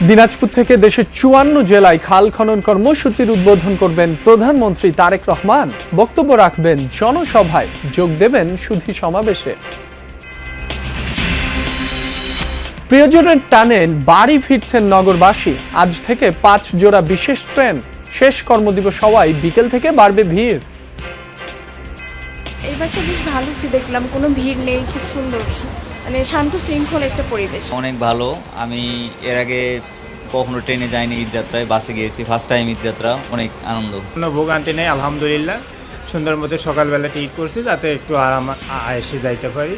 দিনাজপুর থেকে দেশের ৫৪ জেলায় খাল খনন কর্মসূচির উদ্বোধন করবেন প্রধানমন্ত্রী তারেক রহমান। বক্তব্য রাখবেন জনসভায়, যোগ দেবেন সুধী সমাবেশে। প্রিয়জনের টানে বাড়ি ফিরছেন নগরবাসী। আজ থেকে ৫ জোড়া বিশেষ ট্রেন। শেষ কর্মদিবস হওয়ায় বিকেল থেকে বাড়বে ভিড়। এবার তো বেশ ভালো দেখলাম, কোনো ভিড় নেই, খুব সুন্দর, মানে শান্ত শৃঙ্খল একটা পরিবেশ। অনেক ভালো। আমি এর আগে কখনো ট্রেনে যাইনি, ঈদ যাত্রায় বাসে গিয়েছি, ফার্স্ট টাইম ঈদ যাত্রা, অনেক আনন্দ। কোনো ভোগান্তি নেই, আলহামদুলিল্লাহ। সুন্দর মতো সকালবেলা টিকিট করছি যাতে একটু আরাম এসে যাইতে পারি।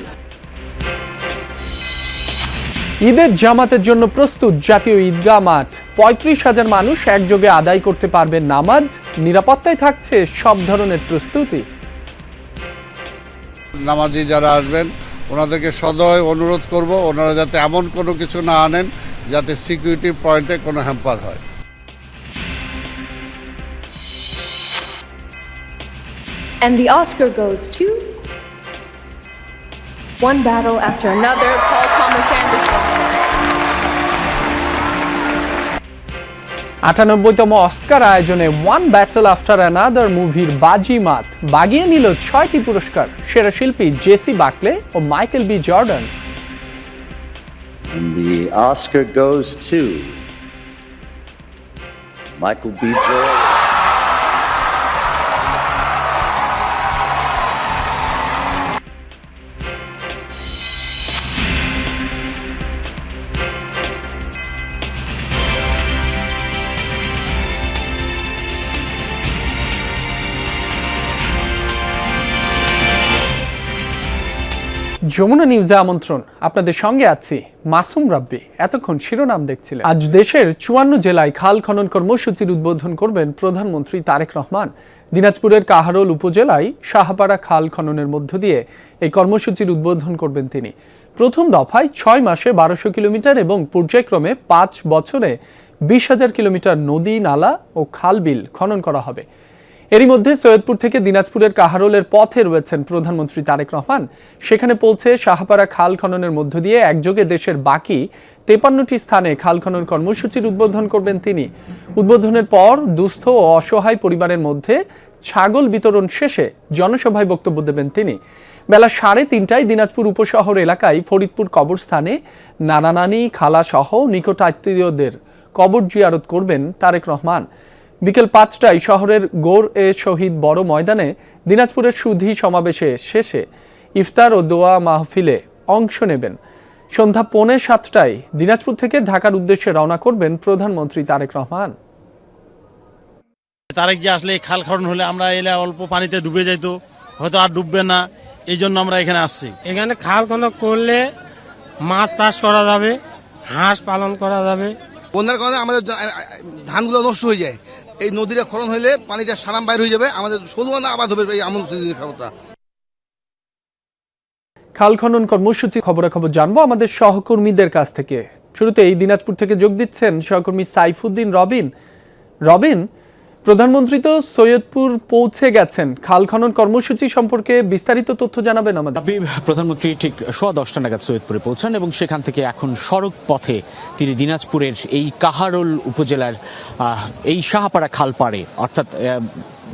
ঈদের জামাতের জন্য প্রস্তুত জাতীয় ঈদগাহ মাঠ। ৩৫,০০০ মানুষ একযোগে আদায় করতে পারবেন নামাজ। নিরাপত্তায় থাকছে সব ধরনের প্রস্তুতি। নামাজি যারা আসবেন ওনাদেরকে সদয় অনুরোধ করব, ওনারা যাতে এমন কোনো কিছু না আনেন যাতে সিকিউরিটি পয়েন্টে কোনো হ্যাম্পার হয়। And the Oscar goes to One Battle After Another, Paul Thomas Anderson. ৯৮তম অস্কার আয়োজনে ওয়ান ব্যাটল আফটার অ্যানাদার মুভির বাজিমাত বাগিয়ে নিল ৬টি পুরস্কার। সেরা শিল্পী জেসি বাকলে ও Michael B Jordan. And the Oscar goes to Michael B. Jordan. যমুনা নিউজে আমন্ত্রণ। আপনাদের সঙ্গে আছি মাসুম রাব্বি। এতক্ষণ শিরোনাম দেখছিলেন। আজ দেশের ৫৪ জেলায় খাল খনন কর্মসূচির উদ্বোধন করবেন প্রধানমন্ত্রী তারেক রহমান। দিনাজপুরের কাহারোল উপজেলায় শাহপাড়া খাল খননের মধ্য দিয়ে এই কর্মসূচির উদ্বোধন করবেন তিনি। প্রথম দফায় ৬ মাসে ১২০০ কিলোমিটার এবং পর্যায়ক্রমে ৫ বছরে ২০,০০০ কিলোমিটার নদী, নালা ও খাল বিল খনন করা হবে। এরই মধ্যে সৈয়দপুর থেকে দিনাজপুরের কাহারোলের পথে রয়েছেন প্রধানমন্ত্রী তারেক রহমান। সেখানে পৌঁছে শাহপাড়া খাল খননের মধ্য দিয়ে একযোগে দেশের বাকি ৫৩টি স্থানে খাল খনন কর্মসূচির উদ্বোধন করবেন তিনি। উদ্বোধনের পর দুস্থ ও অসহায় পরিবারের মধ্যে ছাগল বিতরণ শেষে জনসভায় বক্তব্য দেবেন তিনি। বেলা ৩:৩০টায় দিনাজপুর উপশহর এলাকায় ফরিদপুর কবরস্থানে নানা নানি, খালা সহ নিকট আত্মীয়দের কবর জিয়ারত করবেন তারেক রহমান। বিকেল ৫টায় শহরের গোর-এ-শহীদ বড় ময়দানে দিনাজপুরের সুধী সমাবেশে শেষে ইফতার ও দোয়া মাহফিলে অংশ নেবেন। সন্ধ্যা ৬:৩০টায় দিনাজপুর থেকে ঢাকার উদ্দেশ্যে রওনা করবেন প্রধানমন্ত্রী তারেক রহমান। তারেক যে আসলে খাল খনন হলে আমরা এলে অল্প পানিতে ডুবে যাইত, হয়তো আর ডুববে না, এই জন্য আমরা এখানে আসছি। এখানে খাল খনন করলে মাছ চাষ করা যাবে, হাঁস পালন করা যাবে। বন্যার কারণে আমাদের ধানগুলো নষ্ট হয়ে যায়। এই নদীটা খনন হলে পানিটা সারাম বাইর হয়ে যাবে, আমাদের ষোলনা আবাদ হবে এই আমন সিজনের খাবারটা। খাল খনন কর্মসূচি খবরাখবর জানবো আমাদের সহকর্মীদের কাছ থেকে। শুরুতেই দিনাজপুর থেকে যোগ দিচ্ছেন সহকর্মী সাইফুদ্দিন রবিন। প্রধানমন্ত্রী তো সৈয়দপুর পৌঁছে গেছেন, খাল খনন কর্মসূচি সম্পর্কে বিস্তারিত তথ্য জানাবেন আমাদের। প্রধানমন্ত্রী ঠিক 10:10 নাগাদ সৈয়দপুরে পৌঁছান এবং সেখান থেকে এখন সড়ক পথে তিনি দিনাজপুরের এই কাহারোল উপজেলার এই শাহপাড়া খালপাড়ে, অর্থাৎ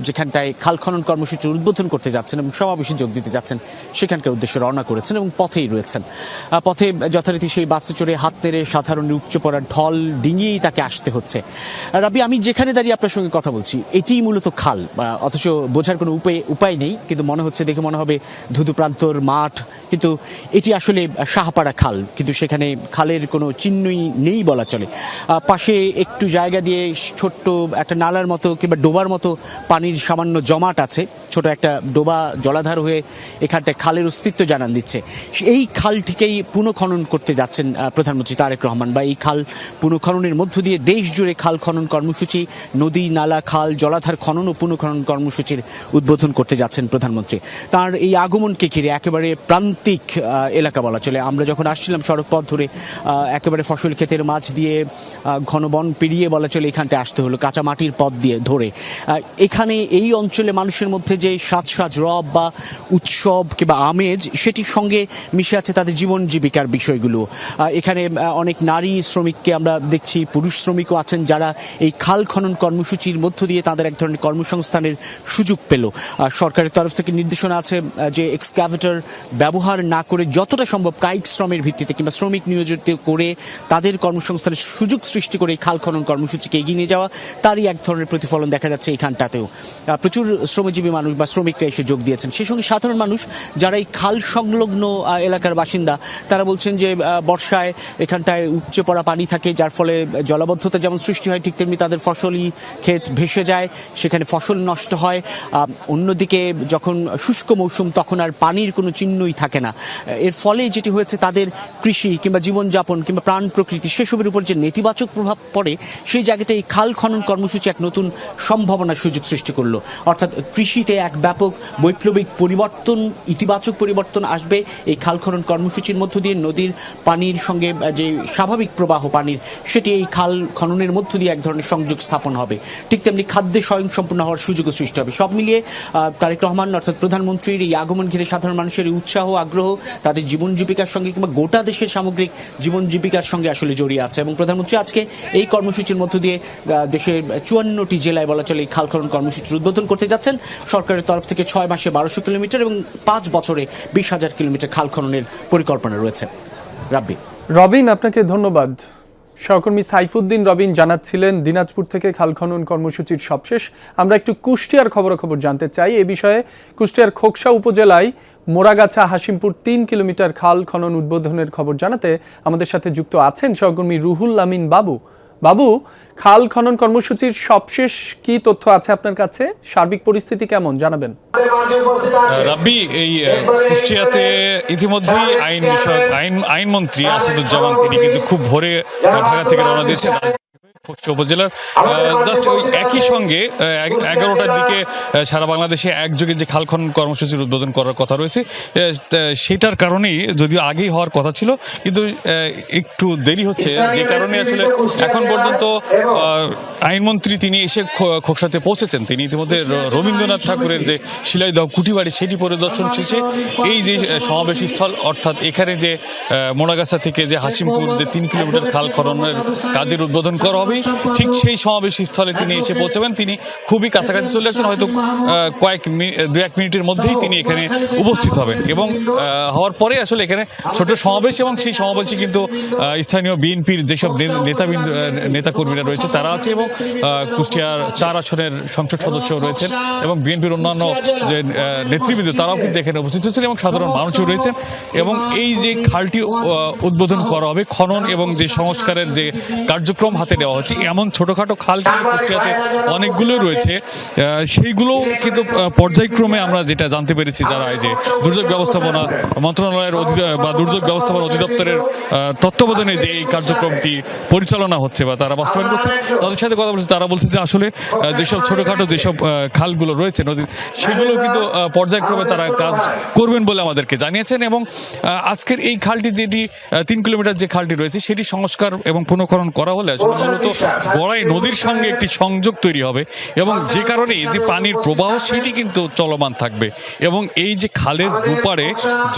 যেখানটায় খাল খনন কর্মসূচির উদ্বোধন করতে যাচ্ছেন এবং সমাবেশে যোগ দিতে যাচ্ছেন সেখানকার উদ্দেশ্যে রওনা করেছেন এবং পথেই রয়েছেন। পথে যথারীতি সেই বাসে চড়ে হাত নেড়ে সাধারণ উপচে পড়া ঢল ডিঙিয়েই তাকে আসতে হচ্ছে। রাবি, আমি যেখানে দাঁড়িয়ে আপনার সঙ্গে কথা বলছি এটিই মূলত খাল, অথচ বোঝার কোনো উপায় নেই, কিন্তু মনে হচ্ছে, দেখে মনে হবে ধুধু প্রান্তর মাঠ, কিন্তু এটি আসলে শাহপাড়া খাল, কিন্তু সেখানে খালের কোনো চিহ্নই নেই বলা চলে। পাশে একটু জায়গা দিয়ে ছোট্ট একটা নালার মতো কিংবা ডোবার মতো পানির সামান্য জমাট আছে, ছোট একটা ডোবা জলাধার হয়ে এখানটায় খালের অস্তিত্ব জানান দিচ্ছে। এই খালটিকেই পুনঃখনন করতে যাচ্ছেন প্রধানমন্ত্রী তারেক রহমান, বা এই খাল পুনঃখননের মধ্য দিয়ে দেশ জুড়ে খাল খনন কর্মসূচি, নদী, নালা, খাল, জলাধার খনন ও পুনঃখনন কর্মসূচির উদ্বোধন করতে যাচ্ছেন প্রধানমন্ত্রী। তার এই আগমনকে ঘিরে একেবারে প্রান্তিক এলাকা বলা চলে। আমরা যখন আসছিলাম সড়ক পথ ধরে একেবারে ফসল ক্ষেতের মাঝ দিয়ে ঘন বন পেরিয়ে বলা চলে এখানটায় আসতে হলো, কাঁচা মাটির পথ দিয়ে ধরে। এখানে এই অঞ্চলে মানুষের মধ্যে যে সাজ সাজ রব বা উৎসব কিংবা আমেজ, সেটির সঙ্গে মিশে আছে তাদের জীবন জীবিকার বিষয়গুলো। এখানে অনেক নারী শ্রমিককে আমরা দেখছি, পুরুষ শ্রমিকও আছেন যারা এই খাল খনন কর্মসূচির মধ্য দিয়ে তাদের এক ধরনের কর্মসংস্থানের সুযোগ পেল। সরকারের তরফ থেকে নির্দেশনা আছে যে এক্সক্যাভেটর ব্যবহার না করে যতটা সম্ভব কায়িক শ্রমের ভিত্তিতে কিংবা শ্রমিক নিয়োজিত করে তাদের কর্মসংস্থানের সুযোগ সৃষ্টি করে এই খাল খনন কর্মসূচিকে এগিয়ে নিয়ে যাওয়া, তারই এক ধরনের প্রতিফলন দেখা যাচ্ছে এইখানটাতেও। প্রচুর শ্রমজীবী মানুষ বা শ্রমিকরা এসে যোগ দিয়েছেন। সেই সঙ্গে সাধারণ মানুষ যারা এই খাল সংলগ্ন এলাকার বাসিন্দা, তারা বলছেন যে বর্ষায় এখানটায় উপচে পড়া পানি থাকে, যার ফলে জলাবদ্ধতা যেমন সৃষ্টি হয় ঠিক তেমনি তাদের ফসলি ক্ষেত ভেসে যায়, সেখানে ফসল নষ্ট হয়। অন্যদিকে যখন শুষ্ক মৌসুম তখন আর পানির কোনো চিহ্নই থাকে না। এর ফলে যেটি হয়েছে তাদের কৃষি কিংবা জীবনযাপন কিংবা প্রাণ প্রকৃতি সেসবের উপর যে নেতিবাচক প্রভাব পড়ে, সেই জায়গাটা এই খাল খনন কর্মসূচি এক নতুন সম্ভাবনার সুযোগ সৃষ্টি করলো। অর্থাৎ কৃষিতে এক ব্যাপক বৈপ্লবিক পরিবর্তন, ইতিবাচক পরিবর্তন আসবে এই খাল খনন কর্মসূচির মধ্য দিয়ে। নদীর পানির সঙ্গে যে স্বাভাবিক প্রবাহ পানির, সেটি এই খাল খননের মধ্য দিয়ে এক ধরনের সংযোগ স্থাপন হবে। ঠিক তেমনি খাদ্যে স্বয়ংসম্পূর্ণ হওয়ার সুযোগও সৃষ্টি হবে। সব মিলিয়ে তারেক রহমান অর্থাৎ প্রধানমন্ত্রীর এই আগমন ঘিরে সাধারণ মানুষের উৎসাহ, আগ্রহ তাদের জীবন জীবিকার সঙ্গে কিংবা গোটা দেশের সামগ্রিক জীবন জীবিকার সঙ্গে আসলে জড়িয়ে আছে। এবং প্রধানমন্ত্রী আজকে এই কর্মসূচির মধ্য দিয়ে দেশের 54টি জেলায় বলা চলে এই খাল খনন কর্মসূচির উদ্বোধন করতে যাচ্ছেন। সরকারের তরফ থেকে 6 মাসে 1200 কিলোমিটার এবং 5 বছরে 20,000 কিলোমিটার খাল খননের পরিকল্পনা রয়েছে। রাব্বি। রবিন, আপনাকে ধন্যবাদ। সহকর্মী সাইফুদ্দিন রবিন জানাচ্ছিলেন দিনাজপুর থেকে খাল খনন কর্মসূচির সবশেষ। আমরা একটু কুষ্টিয়ার খবরাখবর জানতে চাই। এ বিষয়ে কুষ্টিয়ার খোকসা উপজেলায় মোরাগাছা হাসিমপুর 3 কিলোমিটার খাল খনন উদ্বোধনের খবর জানাতে আমাদের সাথে যুক্ত আছেন সহকর্মী রুহুল আমিন বাবু। বাবু, খাল খনন কর্মসূচির সবশেষ কি তথ্য আছে আপনার কাছে? সার্বিক পরিস্থিতি কেমন জানাবেন? রাব্বি, এই কুষ্টিয়াতে ইতিমধ্যেই আইনমন্ত্রী আসাদুজ্জামান তিনি কিন্তু খুব ভোরে ঢাকা থেকে রওনা দিয়েছেন খোকসা উপজেলার। জাস্ট ওই একই সঙ্গে 11টার দিকে সারা বাংলাদেশে একযোগে যে খাল খনন কর্মসূচির উদ্বোধন করার কথা রয়েছে, সেটার কারণেই যদিও আগেই হওয়ার কথা ছিল কিন্তু একটু দেরি হচ্ছে, যে কারণে আসলে এখন পর্যন্ত আইনমন্ত্রী তিনি এসে খোকসাতে পৌঁছেছেন। তিনি ইতিমধ্যে রবীন্দ্রনাথ ঠাকুরের যে শিলাইদহ কুঠিবাড়ি সেটি পরিদর্শন শেষে এই যে সমাবেশ স্থল, অর্থাৎ এখানে যে মোড়াগাছা থেকে যে হাসিমপুর যে 3 কিলোমিটার খাল খননের কাজের উদ্বোধন করা হবে, ঠিক সেই সমাবেশ স্থলে তিনি এসে পৌঁছাবেন। তিনি খুবই কাছাকাছি চলে আসছেন, হয়তো 2-1 মিনিটের মধ্যেই তিনি এখানে উপস্থিত হবেন এবং হওয়ার পরে আসলে এখানে ছোট সমাবেশ, এবং সেই সমাবেশে কিন্তু স্থানীয় বিএনপির যেসব নেতাকর্মীরা রয়েছে তারা আছে এবং কুষ্টিয়ার 4 আসনের সংসদ সদস্য রয়েছেন এবং বিএনপির অন্যান্য যে নেতৃবৃন্দ তারাও কিন্তু এখানে উপস্থিত হয়েছেন এবং সাধারণ মানুষও রয়েছেন। এবং এই যে খালটি উদ্বোধন করা হবে, খনন এবং যে সংস্কারের যে কার্যক্রম হাতে নেওয়া হচ্ছে, এমন ছোটখাটো খাল কিন্তু কুষ্টিয়াতে অনেকগুলো রয়েছে, সেইগুলো কিন্তু পর্যায়ক্রমে আমরা যেটা জানতে পেরেছি, যারা এই যে দুর্যোগ ব্যবস্থাপনা মন্ত্রণালয়ের বা দুর্যোগ ব্যবস্থাপনা অধিদপ্তরের তত্ত্বাবধানে যে এই কার্যক্রমটি পরিচালনা হচ্ছে বা তারা বাস্তবায়ন করছে, তাদের সাথে কথা বলছে, তারা বলছে যে আসলে যেসব ছোটখাটো যেসব খালগুলো রয়েছে নদীর, সেগুলো কিন্তু পর্যায়ক্রমে তারা কাজ করবেন বলে আমাদেরকে জানিয়েছেন। এবং আজকের এই খালটি যেটি 3 কিলোমিটার যে খালটি রয়েছে সেটি সংস্কার এবং পুনঃখনন করা হলে আসলে মূলত গড়াই নদীর সঙ্গে একটি সংযোগ তৈরি হবে এবং যে কারণে যে পানির প্রবাহ সেটি কিন্তু চলমান থাকবে। এবং এই যে খালের দুপারে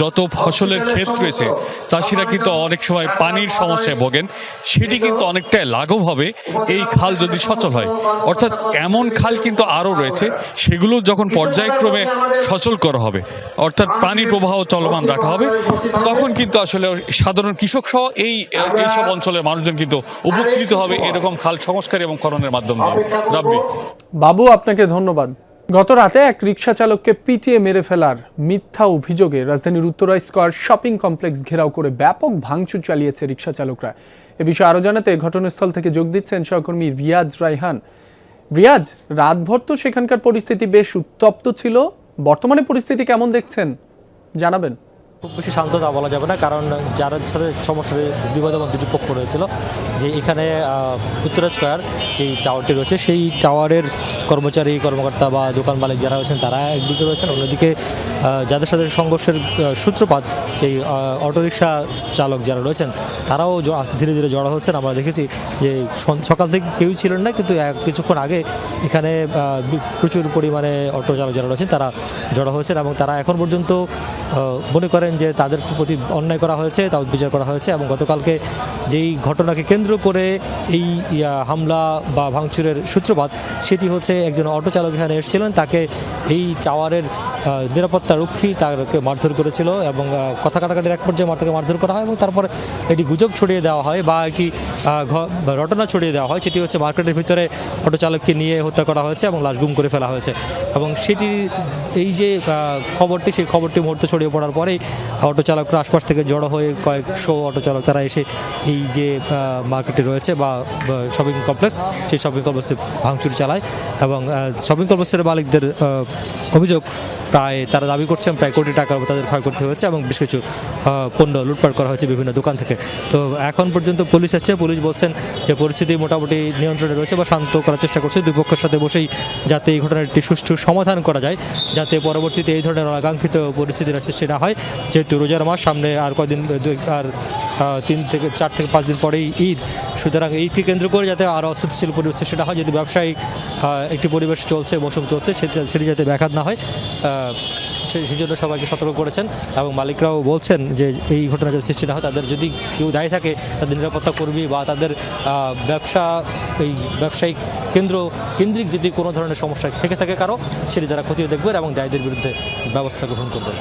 যত ফসলের ক্ষেত রয়েছে, চাষিরা কিন্তু অনেক সময় পানির সমস্যায় ভোগেন, সেটি কিন্তু অনেকটাই লাঘব হবে এই খাল যদি সচল হয়। অর্থাৎ এমন খাল কিন্তু আরও রয়েছে, সেগুলো যখন পর্যায়ক্রমে সচল করা হবে, অর্থাৎ পানির প্রবাহ চলমান রাখা হবে, তখন কিন্তু আসলে সাধারণ কৃষক সহ এইসব অঞ্চলের মানুষজন কিন্তু উপকৃত হবে এরকম খাল সংস্কার এবং খননের মাধ্যমে। রাব্বি। বাবু, আপনাকে ধন্যবাদ। গত রাতে এক রিকশা চালককে পিটিয়ে মেরে ফেলার মিথ্যা অভিযোগে রাজধানীর উত্তরা স্কয়ার শপিং কমপ্লেক্স ঘেরাও করে ব্যাপক ভাঙচুর চালিয়েছে রিকশা চালকরা। এ বিষয়ে আরও জানাতে ঘটনাস্থল থেকে যোগ দিচ্ছেন সহকর্মী রিয়াজ রায়হান। রিয়াজ, রাতভর তো সেখানকার পরিস্থিতি বেশ উত্তপ্ত ছিল, বর্তমানে পরিস্থিতি কেমন দেখছেন জানাবেন? খুব বেশি শান্ত তা বলা যাবে না, কারণ যার সাথে সমস্যার বিবাদমান দুটি পক্ষ রয়েছিল, যে এখানে উত্তরা স্কোয়ার যেই টাওয়ারটি রয়েছে সেই টাওয়ারের কর্মকর্তা বা দোকান মালিক যারা রয়েছেন তারা একদিকে রয়েছেন, অন্যদিকে যাদের সাথে সংঘর্ষের সূত্রপাত সেই অটোরিকশা চালক যারা রয়েছেন তারাও ধীরে ধীরে জড়ো হচ্ছেন। আমরা দেখেছি যে সকাল থেকে কেউই ছিলেন না, কিন্তু কিছুক্ষণ আগে এখানে প্রচুর পরিমাণে অটো চালক যারা রয়েছেন তারা জড়ো হয়েছেন এবং তারা এখন পর্যন্ত মনে করেন যে তাদের প্রতি অন্যায় করা হয়েছে, তা বিচার করা হয়েছে। এবং গতকালকে যেই ঘটনাকে কেন্দ্র করে এই হামলা বা ভাঙচুরের সূত্রপাত, সেটি হচ্ছে একজন অটো চালক এখানে এসেছিলেন, তাকে এই টাওয়ারের নিরাপত্তা রক্ষী তাকে মারধর করেছিল এবং কথা কাটাকাটির এক পর্যায়ে তাকে মারধর করা হয় এবং তারপরে এটি গুজব ছড়িয়ে দেওয়া হয় বা একটি রটনা ছড়িয়ে দেওয়া হয়, সেটি হচ্ছে মার্কেটের ভিতরে অটো চালককে নিয়ে হত্যা করা হয়েছে এবং লাশ গুম করে ফেলা হয়েছে। এবং সেটি এই যে খবরটি, সেই খবরটি মুহূর্তে ছড়িয়ে পড়ার পরেই অটো চালকরা আশপাশ থেকে জড়ো হয়ে কয়েকশো অটো চালক তারা এসে এই যে মার্কেটে রয়েছে বা শপিং কমপ্লেক্স, সেই শপিং কমপ্লেক্সে ভাঙচুর চালায় এবং শপিং কমপ্লেক্সের মালিকদের অভিযোগ তারা দাবি করছেন প্রায় কোটি টাকার তাদের ক্ষয়ক্ষতি হয়েছে এবং বেশ কিছু পণ্য লুটপাট করা হয়েছে বিভিন্ন দোকান থেকে। তো এখন পর্যন্ত পুলিশ আসছে, পুলিশ বলছেন যে পরিস্থিতি মোটামুটি নিয়ন্ত্রণে রয়েছে বা শান্ত করার চেষ্টা করছে দুই পক্ষের সাথে বসেই, যাতে এই ঘটনার একটি সুষ্ঠু সমাধান করা যায়, যাতে পরবর্তীতে এই ধরনের অনাকাঙ্ক্ষিত পরিস্থিতির সৃষ্টি না হয়। যেহেতু রোজার মাস সামনে আর কদিন, আর 3 থেকে 4 থেকে 5 দিন পরেই ঈদ, সুতরাং ঈদকে কেন্দ্র করে যাতে আরও অস্থিতিশীল পরিবেশ সেটা হয়, যদি ব্যবসায়িক একটি পরিবেশ চলছে, মৌসুম চলছে, সেটি যাতে ব্যাঘাত না হয় সেই জন্য সবাইকে সতর্ক করেছেন। এবং মালিকরাও বলছেন যে এই ঘটনা যাতে সৃষ্টি না হয়, তাদের যদি কেউ দায়ী থাকে তাদের নিরাপত্তা কর্মী বা তাদের ব্যবসায়িক কেন্দ্রিক যদি কোনো ধরনের সমস্যা থেকে থাকে কারো, সেটি তারা খতিয়ে দেখবেন এবং দায়ীদের বিরুদ্ধে ব্যবস্থা গ্রহণ করবেন।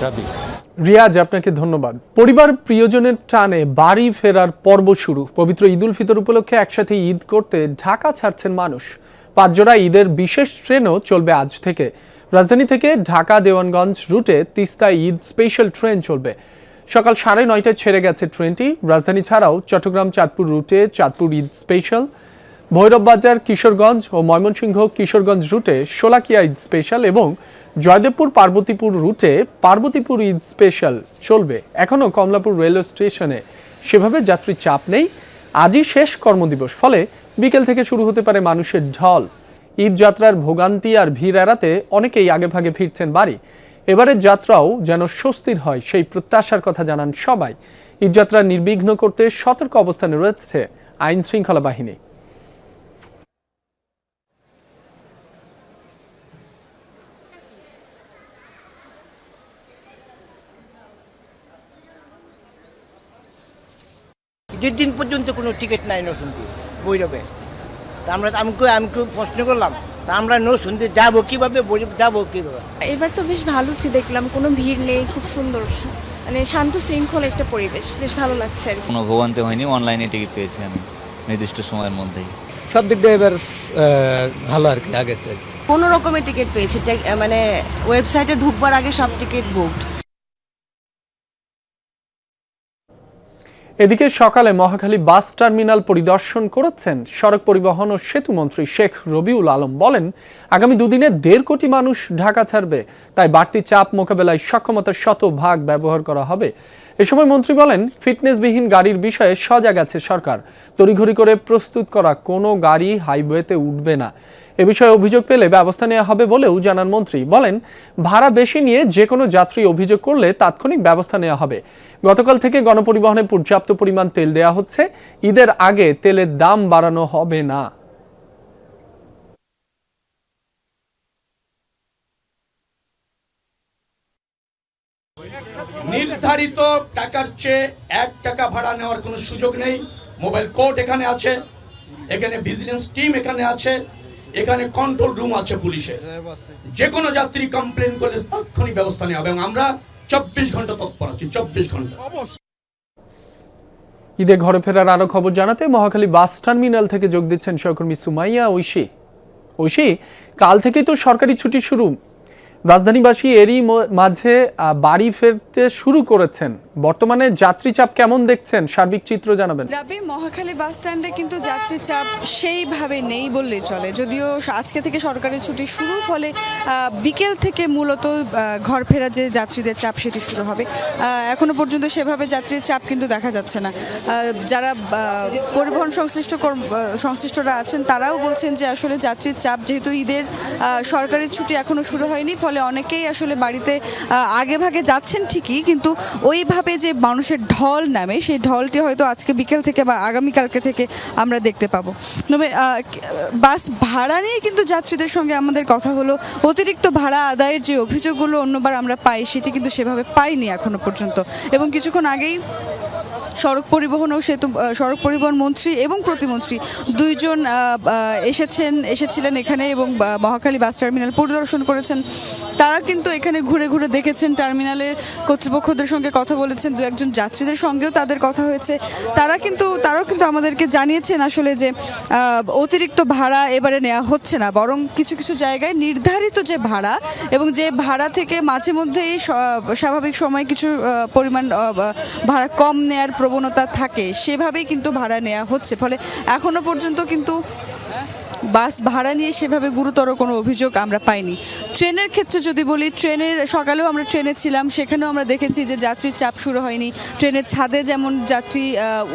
রাবি। রিয়াজ, আপনাকে ধন্যবাদ। পরিবার প্রিয়জনের টানে বাড়ি ফেরার পর্ব শুরু। পবিত্র ঈদ উল ফিতর উপলক্ষে একসাথে ঈদ করতে ঢাকা ছাড়ছেন মানুষ। 5 জোড়া ঈদের বিশেষ ট্রেনও চলবে আজ থেকে। রাজধানী থেকে ঢাকা দেওয়ানগঞ্জ রুটে তিস্তা ঈদ স্পেশাল ট্রেন চলবে। সকাল 9:30টায় ছেড়ে গেছে ট্রেনটি। রাজধানী ছাড়াও চট্টগ্রাম চাঁদপুর রুটে চাঁদপুর ঈদ স্পেশাল, ভৈরববাজার কিশোরগঞ্জ ও ময়মনসিংহ কিশোরগঞ্জ রুটে শোলাকিয়া ঈদ স্পেশাল এবং জয়দেবপুর পার্বতীপুর রুটে পার্বতীপুর ঈদ স্পেশাল চলবে। এখনও কমলাপুর রেলওয়ে স্টেশনে সেভাবে যাত্রী চাপ নেই। আজই শেষ কর্মদিবস, ফলে বিকেল থেকে শুরু হতে পারে মানুষের ঢল। ঈদ যাত্রার ভোগান্তি আর ভিড় এড়াতে অনেকেই আগেভাগে ফিরছেন বাড়ি। এবারের যাত্রাও যেন স্বস্তির হয়, সেই প্রত্যাশার কথা জানান সবাই। ঈদযাত্রা নির্বিঘ্ন করতে সতর্ক অবস্থানে রয়েছে আইন শৃঙ্খলা বাহিনী। ঈদের দিন পর্যন্ত কোনো টিকিট নাই নতুন বৈরবে। আমি প্রশ্ন করলাম, আমরা নতুন যাবো কিভাবে, যাবো কিভাবে? এবার তো বেশ ভালো দেখলাম, কোনো ভিড় নেই, খুব সুন্দর, মানে শান্ত শৃঙ্খল একটা পরিবেশ, বেশ ভালো লাগছে। কোনো ভোগান্তি হয়নি, অনলাইনে টিকিট পেয়েছি আমি নির্দিষ্ট সময়ের মধ্যেই। সব দিক দিয়ে এবার ভালো আর কি, আগে কোনো রকমের টিকিট পেয়েছি, মানে ওয়েবসাইটে ঢুকবার আগে সব টিকিট বুকড। এদিকে সকালে মহাখালী বাস টার্মিনাল পরিদর্শন করেছেন সড়ক পরিবহন ও সেতু মন্ত্রী শেখ রবিউল আলম। বলেন, আগামী 2 দিনে 1.5 কোটি মানুষ ঢাকা ছাড়বে, তাই বাড়তি চাপ মোকাবেলায় সক্ষমতার শতভাগ ব্যবহার করা হবে। এ সময় মন্ত্রী বলেন, ফিটনেসবিহীন গাড়ির বিষয়ে সজাগ আছে সরকার। তড়িঘড়ি করে প্রস্তুত করা কোনো গাড়ি হাইওয়েতে উঠবে না। এ বিষয়ে অভিযোগ পেলে ব্যবস্থা নেওয়া হবে বলেও জানান মন্ত্রী। বলেন, ভাড়া বেশি নিয়ে যে কোনো যাত্রী অভিযোগ করলে তাৎক্ষণিক ব্যবস্থা নেওয়া হবে। গতকাল থেকে গণপরিবহনে পর্যাপ্ত পরিমাণ তেল দেওয়া হচ্ছে। ঈদের আগে তেলের দাম বাড়ানো হবে না। নির্ধারিত টাকার চেয়ে 1 টাকা ভাড়া নেওয়ার কোনো সুযোগ নেই। মোবাইল কোর্ট এখানে আছে, এখানে ভিজিলেন্স টিম এখানে আছে, এখানে কন্ট্রোল রুম আছে পুলিশের। যে কোনো যাত্রী কমপ্লেন করলে তাৎক্ষণিক ব্যবস্থা নেওয়া হবে এবং আমরা 24 ঘন্টা তৎপর আছি, 24 ঘন্টা। ঈদে ঘরে ফেরার আরো খবর জানাতে মহাখালী বাস টার্মিনাল থেকে যোগ দিচ্ছেন সহকর্মী সুমাইয়া ঐশী। কাল থেকেই তো সরকারি ছুটি শুরু। রাজধানীবাসী এরই মাঝে বাড়ি ফেরতে শুরু করেছেন। বর্তমানে যাত্রী চাপ কেমন দেখছেন, সার্বিক চিত্র জানাবেন। রাবি, মহাখালী বাস স্ট্যান্ডে কিন্তু যাত্রী চাপ সেইভাবে নেই বললেই চলে, যদিও আজকে থেকে সরকারি ছুটি শুরু, ফলে বিকেল থেকে মূলত ঘর ফেরা যে যাত্রীদের চাপ সেটি শুরু হবে। এখনো পর্যন্ত সেভাবে যাত্রীর চাপ কিন্তু দেখা যাচ্ছে না। যারা পরিবহন সংশ্লিষ্টরা আছেন তারাও বলছেন যে আসলে যাত্রীর চাপ, যেহেতু ঈদের সরকারি ছুটি এখনো শুরু হয়নি, ফলে অনেকেই আসলে বাড়িতে আগে ভাগে যাচ্ছেন ঠিকই, কিন্তু ওইভাবে যে মানুষের ঢল নামে সেই ঢলটি হয়তো আজকে বিকেল থেকে বা আগামীকালকে থেকে আমরা দেখতে পাবো। তবে বাস ভাড়া নিয়ে কিন্তু যাত্রীদের সঙ্গে আমাদের কথা হলো, অতিরিক্ত ভাড়া আদায়ের যে অভিযোগগুলো অন্যবার আমরা পাই সেটি কিন্তু সেভাবে পাইনি এখনো পর্যন্ত। এবং কিছুক্ষণ আগেই সড়ক পরিবহন মন্ত্রী এবং প্রতিমন্ত্রী দুইজন এসেছিলেন এখানে এবং মহাখালী বাস টার্মিনাল পরিদর্শন করেছেন। তারা কিন্তু এখানে ঘুরে ঘুরে দেখেছেন, টার্মিনালের কর্তৃপক্ষদের সঙ্গে কথা বলেছেন, দু একজন যাত্রীদের সঙ্গেও তাদের কথা হয়েছে। তারাও কিন্তু আমাদেরকে জানিয়েছেন আসলে যে অতিরিক্ত ভাড়া এবারে নেওয়া হচ্ছে না, বরং কিছু কিছু জায়গায় নির্ধারিত যে ভাড়া এবং যে ভাড়া থেকে মাঝে মধ্যেই স্বাভাবিক সময় কিছু পরিমাণ ভাড়া কম নেয়ার প্রবণতা থাকে, সেভাবেই কিন্তু ভাড়া নেওয়া হচ্ছে। ফলে এখনো পর্যন্ত কিন্তু বাস ভাড়া নিয়ে সেভাবে গুরুতর কোনো অভিযোগ আমরা পাইনি। ট্রেনের ক্ষেত্রে যদি বলি, সকালেও আমরা ট্রেনে ছিলাম, সেখানেও আমরা দেখেছি যে যাত্রীর চাপ শুরু হয়নি। ট্রেনের ছাদে যেমন যাত্রী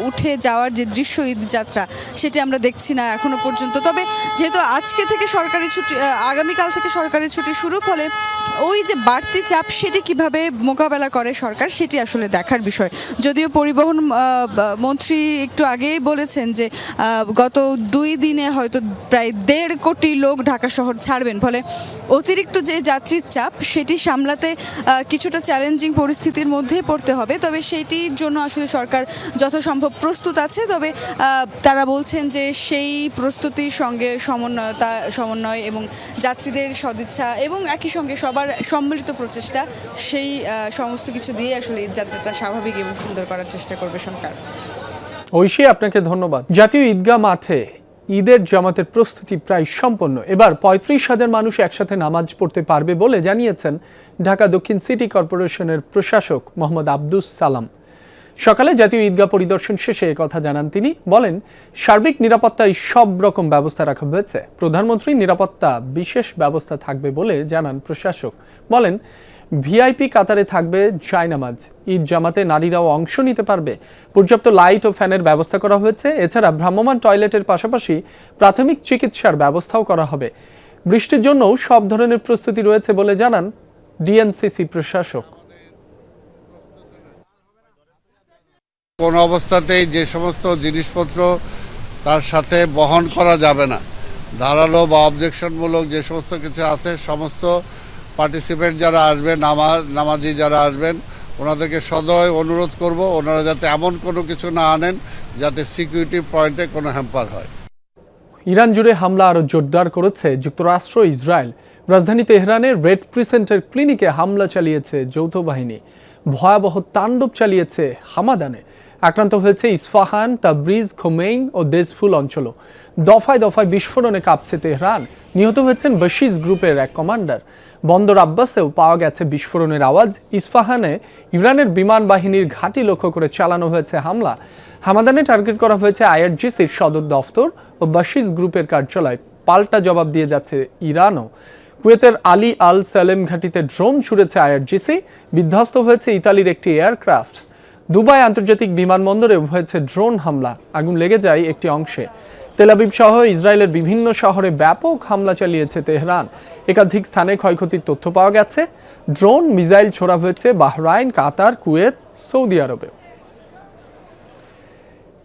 উঠে যাওয়ার যে দৃশ্য ঈদ যাত্রা, সেটি আমরা দেখছি না এখনো পর্যন্ত। তবে যেহেতু আজকে থেকে সরকারি ছুটি, আগামীকাল থেকে সরকারি ছুটি শুরু, ফলে ওই যে বাড়তি চাপ সেটি কিভাবে মোকাবেলা করে সরকার, সেটি আসলে দেখার বিষয়। যদিও পরিবহন মন্ত্রী একটু আগেই বলেছেন যে গত 2 দিনে হয়তো প্রায় 1.5 কোটি লোক ঢাকা শহর ছাড়বেন, ফলে অতিরিক্ত যে যাত্রীর চাপ সেটি সামলাতে কিছুটা চ্যালেঞ্জিং পরিস্থিতির মধ্যেই পড়তে হবে। তবে সেইটির জন্য আসলে সরকার যথাসম্ভব প্রস্তুত আছে। তবে তারা বলছেন যে সেই প্রস্তুতির সঙ্গে সমন্বয় এবং যাত্রীদের সদিচ্ছা এবং একই সঙ্গে সবার সম্মিলিত প্রচেষ্টা, সেই সমস্ত কিছু দিয়ে আসলে এই যাত্রাটা স্বাভাবিক এবং সুন্দর করার চেষ্টা করবে সরকার। ঐশী, আপনাকে ধন্যবাদ। জাতীয় ঈদগাহ মাঠে ঈদের জামাতের প্রস্তুতি প্রায় সম্পন্ন। এবার 35,000 মানুষ একসাথে নামাজ পড়তে পারবে বলে জানিয়েছেন ঢাকা দক্ষিণ সিটি কর্পোরেশনের প্রশাসক মোহাম্মদ আব্দুস সালাম। সকালে জাতীয় ঈদগাহ পরিদর্শন শেষে কথা জানান তিনি। বলেন, সার্বিক নিরাপত্তায় সব রকম ব্যবস্থা রাখা হয়েছে। প্রধানমন্ত্রীর নিরাপত্তা বিশেষ ব্যবস্থা থাকবে বলে জানান প্রশাসক। বলেন, ভিআইপি কাতারে থাকবে জায়নামাজ, ঈদ জামাতে নারীরাও অংশ নিতে পারবে, পর্যাপ্ত লাইট ও ফ্যানের ব্যবস্থা করা হয়েছে। এছাড়া ভ্রাম্যমাণ টয়লেটের পাশাপাশি প্রাথমিক চিকিৎসার ব্যবস্থাও করা হবে। বৃষ্টির জন্যও সব ধরনের প্রস্তুতি রয়েছে বলে জানান ডিএনসিসি প্রশাসক। কোন অবস্থাতেই যে সমস্ত জিনিসপত্র তার সাথে বহন করা যাবে না, ধারালো বা অবজেকশনমূলক যে সমস্ত কিছু আছে, সমস্ত পার্টিসিপেন্ট যারা আসবেন, নামাজি যারা আসবেন, ওনাদেরকে সদয় অনুরোধ করব ওনারা যাতে এমন কোনো কিছু না আনেন যাতে সিকিউরিটি পয়েন্টে কোনো হ্যাম্পার হয়। ইরান জুড়ে হামলা আরও জোরদার করেছে যুক্তরাষ্ট্র ইসরায়েল। রাজধানী তেহরানের রেড ক্রিসেন্টের ক্লিনিকে হামলা চালিয়েছে যৌথ বাহিনী। ভয়াবহ তাণ্ডব চালিয়েছে হামাদানে। আক্রান্ত হয়েছে ইস্ফাহান, তাবরিজ, খোমেইন ও দেশফুল অঞ্চলও। দফায় দফায় বিস্ফোরণে কাঁপছে তেহরান। নিহত হয়েছেন বশিস গ্রুপের এক কমান্ডার। বন্দর আব্বাসেও পাওয়া গেছে বিস্ফোরণের আওয়াজ। ইস্ফাহানে ইরানের বিমান বাহিনীর ঘাঁটি লক্ষ্য করে চালানো হয়েছে হামলা। হামাদানে টার্গেট করা হয়েছে আইআরজিসির সদর দফতর ও বশিস গ্রুপের কার্যালয়। পাল্টা জবাব দিয়ে যাচ্ছে ইরানও। কুয়েতের আলী আল সালেম ঘাঁটিতে ড্রোন ছুড়েছে আইআরজিসি। বিধ্বস্ত হয়েছে ইতালির একটি এয়ারক্রাফট। দুবাই আন্তর্জাতিক বিমানবন্দরে হয়েছে ড্রোন হামলা। আগুন লেগে যায় একটি অংশে। তেল আবিব সহ ইসরায়েলের বিভিন্ন শহরে ব্যাপক হামলা চালিয়েছে তেহরান। একাধিক স্থানে ক্ষয়ক্ষতির তথ্য পাওয়া গেছে। ড্রোন, মিসাইল ছোড়া হয়েছে বাহরাইন, কাতার, কুয়েত, সৌদি আরবে।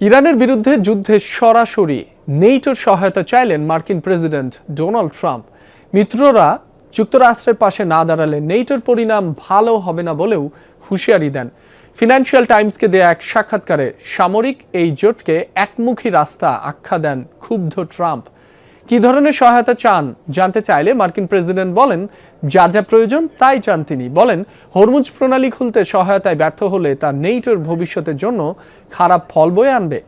ইরানের বিরুদ্ধে যুদ্ধে সরাসরি নেটোর সহায়তা চাইলেন মার্কিন প্রেসিডেন্ট ডোনাল্ড ট্রাম্প। মিত্ররা যুক্তরাষ্ট্রের পাশে না দাঁড়ালে নেটোর পরিণাম ভালো হবে না বলেও হুঁশিয়ারি দেন। ফিনান্সিয়াল টাইমসকে দেয়া এক সাক্ষাৎকারে সামরিক এই জোটকে একমুখী রাস্তা আখ্যা দেন ক্ষুব্ধ ট্রাম্প। কি ধরনের সহায়তা চান জানতে চাইলে মার্কিন প্রেসিডেন্ট বলেন, যা যা প্রয়োজন তাই চান তিনি। বলেন, হরমুজ প্রণালী খুলতে সহায়তায় ব্যর্থ হলে তা নেটোর ভবিষ্যতের জন্য খারাপ ফল বয়ে আনবে।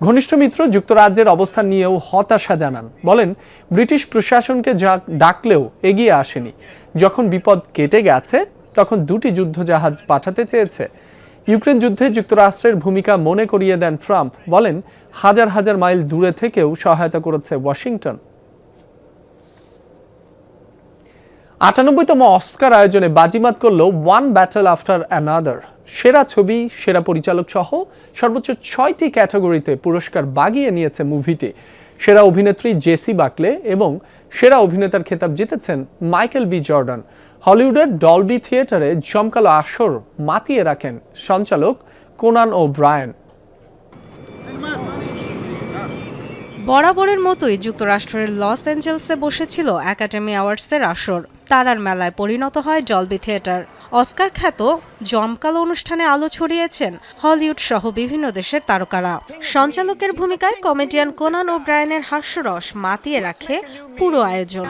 ঘনিষ্ঠ মিত্র যুক্তরাজ্যের অবস্থান নিয়েও হতাশা জানান। বলেন, ব্রিটিশ প্রশাসনকে ডাকলেও এগিয়ে আসেনি। যখন বিপদ কেটে গেছে তখন 2টি যুদ্ধজাহাজ পাঠাতে চেয়েছে। ইউক্রেন যুদ্ধে যুক্তরাষ্ট্রের ভূমিকা মনে করিয়ে দেন ট্রাম্প, বলেন হাজার হাজার মাইল দূরে থেকেও সহায়তা করেছে ওয়াশিংটন। ৯৮তম অস্কার আয়োজনে বাজিমাত করল ওয়ান ব্যাটল আফটার অ্যানাদার। সেরা ছবি, সেরা পরিচালক সহ সর্বোচ্চ ৬টি ক্যাটাগরিতে পুরস্কার বাগিয়ে নিয়েছে মুভিটি। সেরা অভিনেত্রী জেসি বাকলে এবং সেরা অভিনেতার খেতাব জিতেছেন মাইকেল বি জর্ডান। হলিউডের ডলবি থিয়েটারে জমকালো আসর মাতিয়ে রাখেন সঞ্চালক কোনান ও ব্রায়ান। বরাবরের মতোই যুক্তরাষ্ট্রের লস অ্যাঞ্জেলসে বসেছিল একাডেমি অ্যাওয়ার্ডসের আসর। তারার মেলায় পরিণত হয় ডলবি থিয়েটার। অস্কার খ্যাত জমকালো অনুষ্ঠানে আলো ছড়িয়েছেন হলিউড সহ বিভিন্ন দেশের তারকারা। সঞ্চালকের ভূমিকায় কমেডিয়ান কোনান ও ব্রায়ানের হাস্যরস মাতিয়ে রাখে পুরো আয়োজন।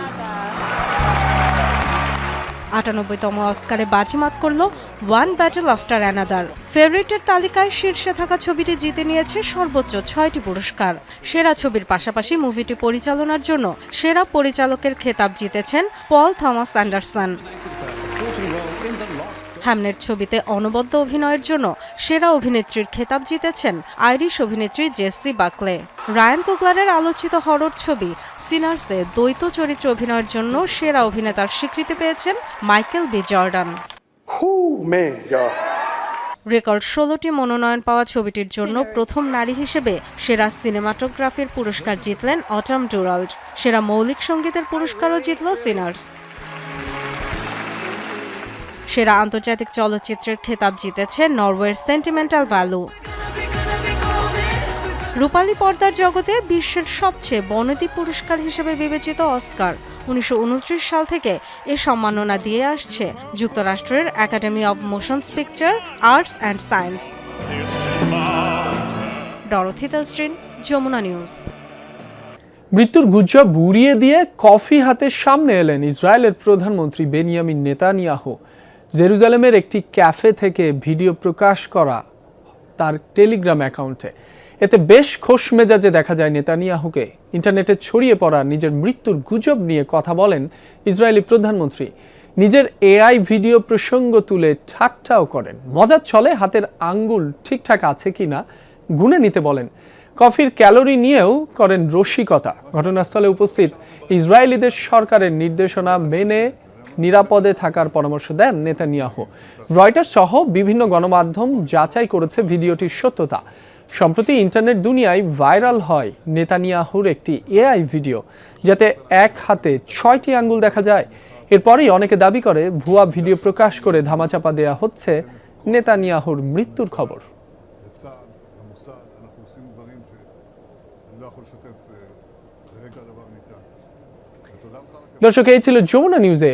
৯৮তম অস্কারে বাজিমাত করল ওয়ান ব্যাটল আফটার অ্যানাদার। ফেভারিটের তালিকায় শীর্ষে থাকা ছবিটি জিতে নিয়েছে সর্বোচ্চ ৬টি পুরস্কার। সেরা ছবির পাশাপাশি মুভিটি পরিচালনার জন্য সেরা পরিচালকের খেতাব জিতেছেন পল থমাস অ্যান্ডারসন। হ্যামনেট ছবিতে অনবদ্য অভিনয়ের জন্য সেরা অভিনেত্রীর খেতাব জিতেছেন আইরিশ অভিনেত্রী জেসি বাকলে। রায়ান কুগলারের আলোচিত হরর ছবি সিনার্সে দ্বৈত চরিত্রে অভিনয়ের জন্য সেরা অভিনেতার স্বীকৃতি পেয়েছেন মাইকেল বি জর্ডান। রেকর্ড ১৬টি মনোনয়ন পাওয়া ছবিটির জন্য প্রথম নারী হিসেবে সেরা সিনেমাটোগ্রাফির পুরস্কার জিতলেন অটাম ডুরাল্ড। সেরা মৌলিক সঙ্গীতের পুরস্কারও জিতল সিনার্স। সেরা আন্তর্জাতিক চলচ্চিত্রের খেতাব জিতেছে নরওয়ের সেন্টিমেন্টাল ভ্যালু। রূপালী পর্দার জগতে বিশ্বের সবচেয়ে বনেদি পুরস্কার হিসেবে বিবেচিত অস্কার ১৯২৯ সাল থেকে এ সম্মাননা দিয়ে আসছে যুক্তরাষ্ট্রের academy of motion picture, arts and science. Dorothy Tasrin, Jamuna news. মৃত্যুর গুজব উড়িয়ে দিয়ে কফি হাতের সামনে এলেন ইসরায়েলের প্রধানমন্ত্রী বেনিয়ামিন নেতানিয়াহু। জেরুজালেমের একটি ক্যাফে থেকে ভিডিও প্রকাশ করা তার টেলিগ্রাম অ্যাকাউন্টে। এতে বেশ খোশ মেজাজে দেখা যায় নেতানিয়াহুকে। ইন্টারনেটে ছড়িয়ে পড়া নিজের মৃত্যুর গুজব নিয়ে কথা বলেন ইসরায়েলি প্রধানমন্ত্রী। নিজের এআই ভিডিও প্রসঙ্গ তুলে ঠাট্টাও করেন। মজার ছলে হাতের আঙ্গুল ঠিকঠাক আছে কিনা গুনে নিতে বলেন। কফির ক্যালোরি নিয়েও করেন রসিকতা। ঘটনাস্থলে উপস্থিত ইসরায়েলিদের সরকারের নির্দেশনা মেনে নিরাপদে থাকার পরামর্শ দেন নেতানিয়াহু। রয়টার্স সহ বিভিন্ন গণমাধ্যম যাচাই করেছে ভিডিওটির সত্যতা। সম্প্রতি ইন্টারনেট দুনিয়ায় ভাইরাল হয় নেতানিয়াহুর একটি এআই ভিডিও, যাতে এক হাতে ৬টি আঙ্গুল দেখা যায়। এরপরেই অনেকে দাবি করে ভুয়া ভিডিও প্রকাশ করে ধামাচাপা দেয়া হচ্ছে নেতানিয়াহুর মৃত্যুর খবর। দর্শক, এই ছিল যমুনা নিউজে